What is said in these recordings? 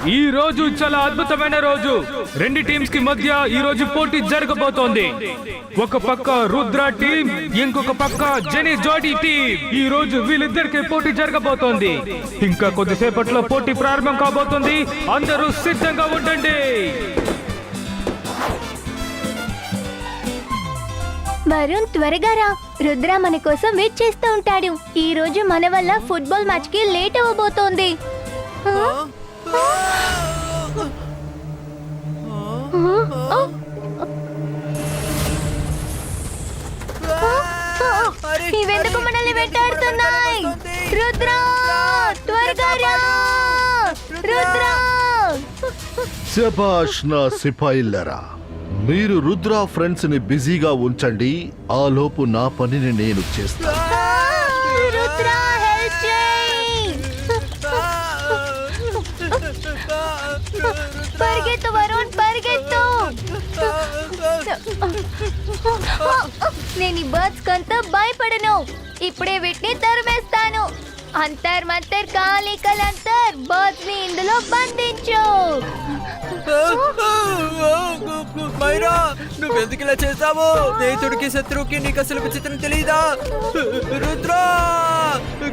ఈ రోజు చాలా అద్భుతమైన రోజు. రెండు టీమ్స్ కి మధ్య ఈ రోజు పోటీ జరగబోతోంది. ఒక పక్క రుద్ర టీం, ఇంకొక పక్క జెనీ జోడీ టీం. ఈ రోజు వీళ్ళిద్దరికి పోటీ జరగబోతోంది. ఇంకా కొద్దిసేపట్లో పోటీ ప్రారంభం కాబోతుంది. అందరూ సిద్ధంగా ఉండండి. వరుణ్, త్వరగా రా. రుద్ర మన కోసం వెయిట్ చేస్తూ ఉంటాడు. ఈ రోజు మన వల్ల ఫుట్బాల్ మ్యాచ్ కి లేట్ అవ్వబోతోంది. ఇవెందుకు మనల్ని వెంటాడుతున్నాయి? రుద్ర, త్వరగా రా. రుద్ర! శభాష్ నా సిపాయిల్లరా, మీరు రుద్ర ఫ్రెండ్స్ ని బిజీగా ఉంచండి. ఆ లోపు నా పనిని నేను చేస్తాను. రుద్ర, హెల్ప్ చేయి. పరిగెత్తు వరుణ్, పరిగెత్తు. నేను ఈ బర్డ్స్ కంతా భయపడను. ఇప్పుడే వీటిని తరిమేస్తాను. అంతర్ మంతర్ కాలి కలంతర్, బర్డ్స్ ని ఇందులో బంధించు. మైరా, నువ్వెందుకు ఇలా చేస్తావు? స్నేహితుడికి శత్రువుకి నీకు అసలు విచిత్రం తెలీదా? రుద్ర,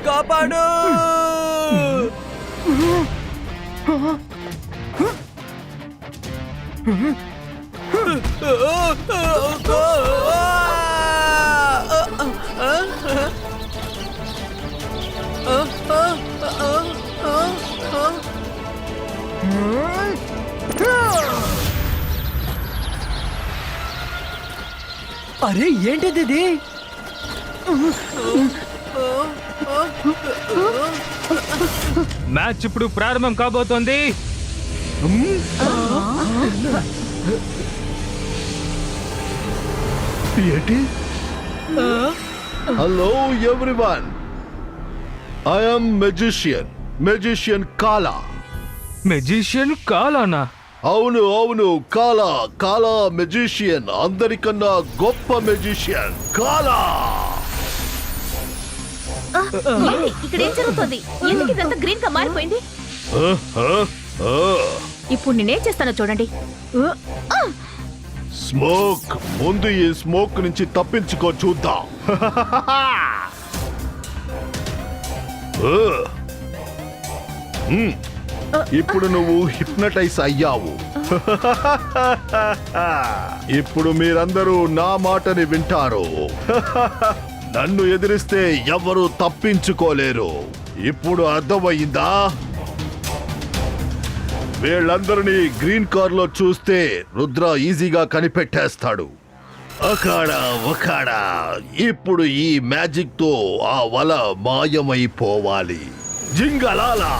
కాపాడు. అరే, ఏంటిది ఇది? మ్యాచ్ ఇప్పుడు ప్రారంభం కాబోతోంది. ఏంటి? Hello everyone, I am magician కాలా. మెజిషియన్ కాలానా? అవును అవును, కాలా మెజిషియన్. అందరికన్నా గొప్ప మెజిషియన్ కాలా. ఇక్కడ ఏం జరుగుతుంది? ఎందుకు ఇదంతా గ్రీన్ గా మారిపోయింది? ఇప్పుడు నేనేం చేస్తానో చూడండి. స్మోక్, ముందు ఈ స్మోక్ నుంచి తప్పించుకో చూద్దాం. ఇప్పుడు నువ్వు హిప్నటైజ్ అయ్యావు. ఇప్పుడు మీరందరూ నా మాటని వింటారు. నన్ను ఎదిరిస్తే ఎవరు తప్పించుకోలేరు. ఇప్పుడు అర్థమయ్యిందా? వీళ్ళందరినీ గ్రీన్ కార్ లో చూస్తే రుద్ర ఈజీగా కనిపెట్టేస్తాడు. ఒకాడా ఇప్పుడు ఈ మ్యాజిక్ తో ఆ వల మాయమైపోవాలి. జింగలాలా.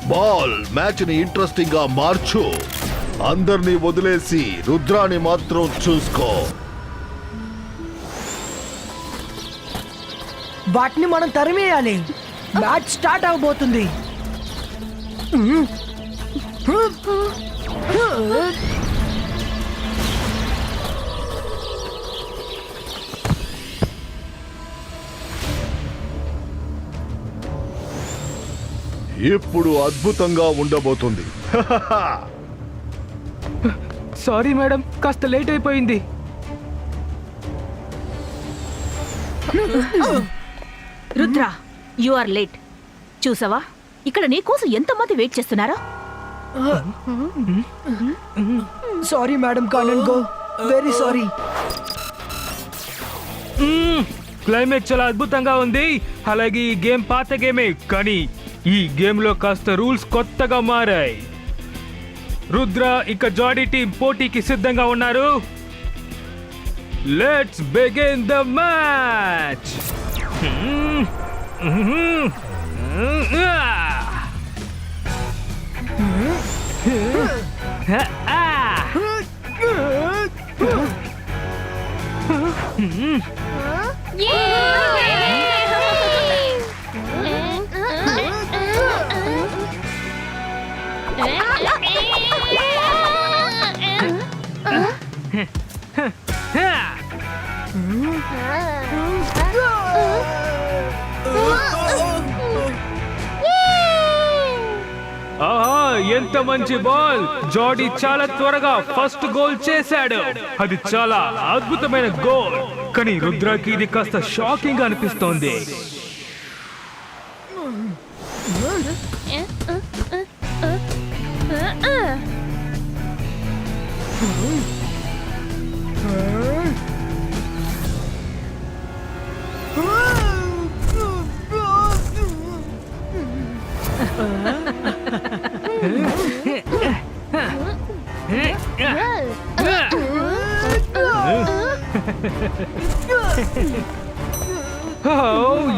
బాల్ మ్యాచ్ ని ఇంట్రెస్టింగ్ గా మార్చు. అందరినీ వదిలేసి రుద్రాని మాత్రం చూసుకో. వాటిని మనం తరిమేయాలి. మ్యాచ్ స్టార్ట్ అవబోతుంది. ఇప్పుడు అద్భుతంగా ఉండబోతుంది. సారీ మేడం, కాస్త లేట్ అయిపోయింది. Rudra, you are late. చూసావా, ఇక్కడ నీకోసం ఎంతమంది వెయిట్ చేస్తున్నారో. సారీ మేడం, కానన్ గో. Very sorry. క్లైమేట్ చాలా అద్భుతంగా ఉంది. అలాగే ఈ గేమ్ పాత గేమే, కానీ ఈ గేమ్ లో కాస్త రూల్స్ కొత్తగా మారాయి. రుద్ర ఇంకా జాడీ టీం పోటీకి సిద్ధంగా ఉన్నారు. Let's begin the match. ఆహా, ఎంత మంచి బాల్! జాడీ చాలా త్వరగా ఫస్ట్ గోల్ చేశాడు. అది చాలా అద్భుతమైన గోల్. కానీ రుద్రకి ఇది కాస్త షాకింగ్ అనిపిస్తోంది.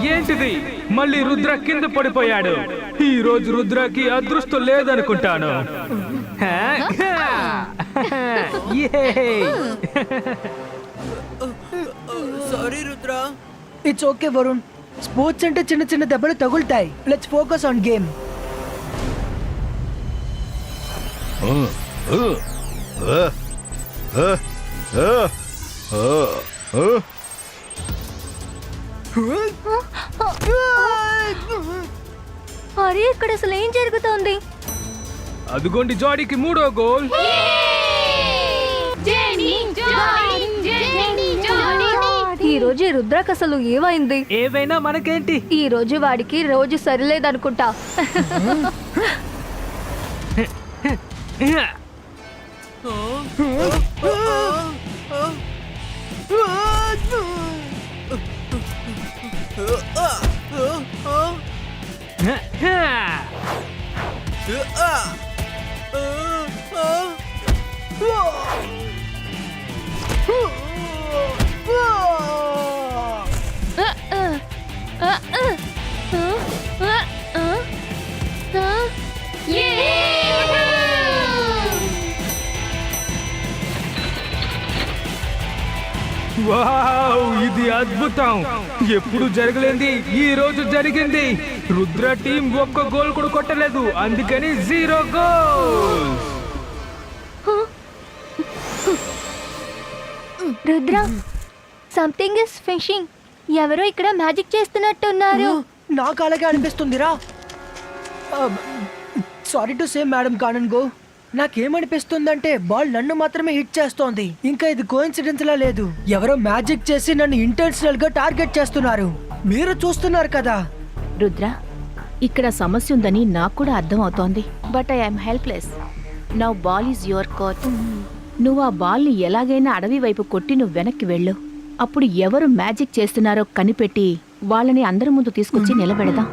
ఏంటిది? మళ్ళీ రుద్ర కింద పడిపోయాడు. ఈ రోజు రుద్రకి అదృష్టం లేదనుకుంటాను. Sorry Rudra. It's okay Varun. Sports అంటే చిన్న చిన్న దెబ్బలు తగులుతాయి. Let's focus on game. అరే ఇక్కడ అసలు ఏం జరుగుతోంది? అదిగోండి జాడీకి 3వ గోల్. ఈ రోజు రుద్రకి అసలు ఏమైంది? ఏవైనా మనకేంటి? ఈ రోజు వాడికి రోజు సరిలేదనుకుంటా. వావ్, ఇది అద్భుతం! ఎప్పుడు జరగలేంది ఈ రోజు జరిగింది. రుద్ర టీం ఒక్క గోల్ కూడా కొట్టలేదు, అందుకని 0 goal. Rudra, something is fishing. ఎవరో ఇక్కడ మ్యాజిక్ చేస్తున్నట్టున్నారు. నాకు అలాగే అనిపిస్తుందిరా. Sorry to say madam కానన్ go. నాకేమనిపిస్తుందంటే బాల్ నన్ను మాత్రమే హిట్ చేస్తోంది. ఇంకా ఇది కోఇన్సిడెన్స్ లా లేదు. ఎవరో మ్యాజిక్ చేసి నన్ను ఇంటెన్షనల్ గా టార్గెట్ చేస్తున్నారు. మీరు చూస్తున్నారు కదా. రుద్ర, ఇక్కడ సమస్య ఉందని నాకు కూడా అర్థం అవుతోంది. But I'm helpless. Now ball is your court. నువ్వు ఆ బాల్ని ఎలాగైనా అడవి వైపు కొట్టి నువ్వు వెనక్కి వెళ్ళు. అప్పుడు ఎవరు మ్యాజిక్ చేస్తున్నారో కనిపెట్టి వాళ్ళని అందరి ముందు తీసుకొచ్చి నిలబెడదాం.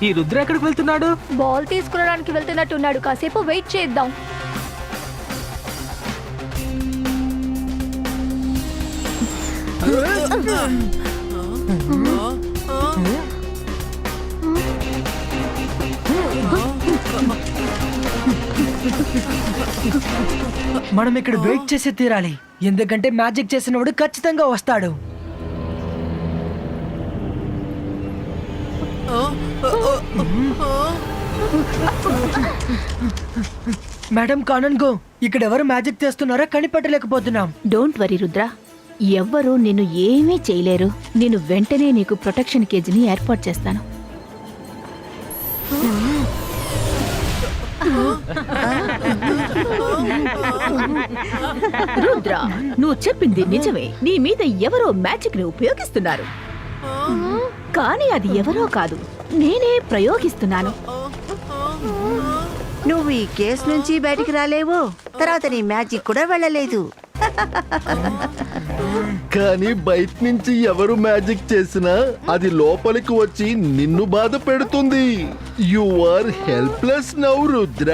ఈ రుద్ర ఎక్కడికి వెళ్తున్నాడు? బాల్ తీసుకురావడానికి వెళ్తున్నట్టున్నాడు. కాసేపు వెయిట్ చేద్దాం. మనం ఇక్కడ వెయిట్ చేసి తీరాలి. ఎందుకంటే మ్యాజిక్ చేసినవాడు ఖచ్చితంగా వస్తాడు. మేడం కానన్ గో, ఇక్కడ ఎవరు మ్యాజిక్ చేస్తున్నారో కనిపెట్టలేకపోతున్నాం. డోంట్ వరీ రుద్ర, ఎవ్వరూ నిన్ను ఏమీ చేయలేరు. నేను వెంటనే నీకు ప్రొటెక్షన్ కేజీని ఏర్పాటు చేస్తాను. రుద్ర, నువ్వు చెప్పింది నిజమే. నీ మీద ఎవరో మ్యాజిక్ ని ఉపయోగిస్తున్నారు. కానీ అది ఎవరో కాదు, నేనే ప్రయోగిస్తున్నాను. నువ్వు ఈ కేసు నుంచి బయటికి రాలేవు. తర్వాత నీ మ్యాజిక్ కూడా వెళ్ళలేదు. కానీ బయట నుంచి ఎవరు మ్యాజిక్ చేసినా అది లోపలికి వచ్చి నిన్ను బాధ పెడుతుంది. You are helpless now Rudra.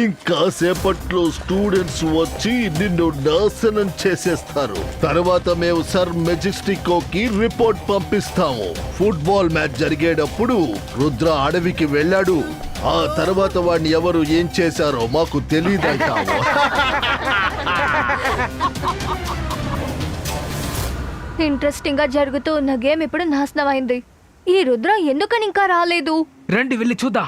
ఇంకా సేపట్లో స్టూడెంట్స్ వచ్చి నిన్ను నాశనం చేసేస్తారు. తర్వాత మేము సర్ మెజెస్టికోకి రిపోర్ట్ పంపిస్తాము. ఫుట్బాల్ మ్యాచ్ జరిగేటప్పుడు రుద్ర అడవికి వెళ్ళాడు. ఆ తర్వాత వాడిని ఎవరు ఏం చేశారో మాకు తెలియదంటాము. ఇంట్రెస్టింగ్ గా జరుగుతూ ఉన్న గేమ్ ఇప్పుడు నాశనం అయింది. ఈ రుద్ర ఎందుకని ఇంకా రాలేదు? రండి వెళ్ళి చూద్దాం.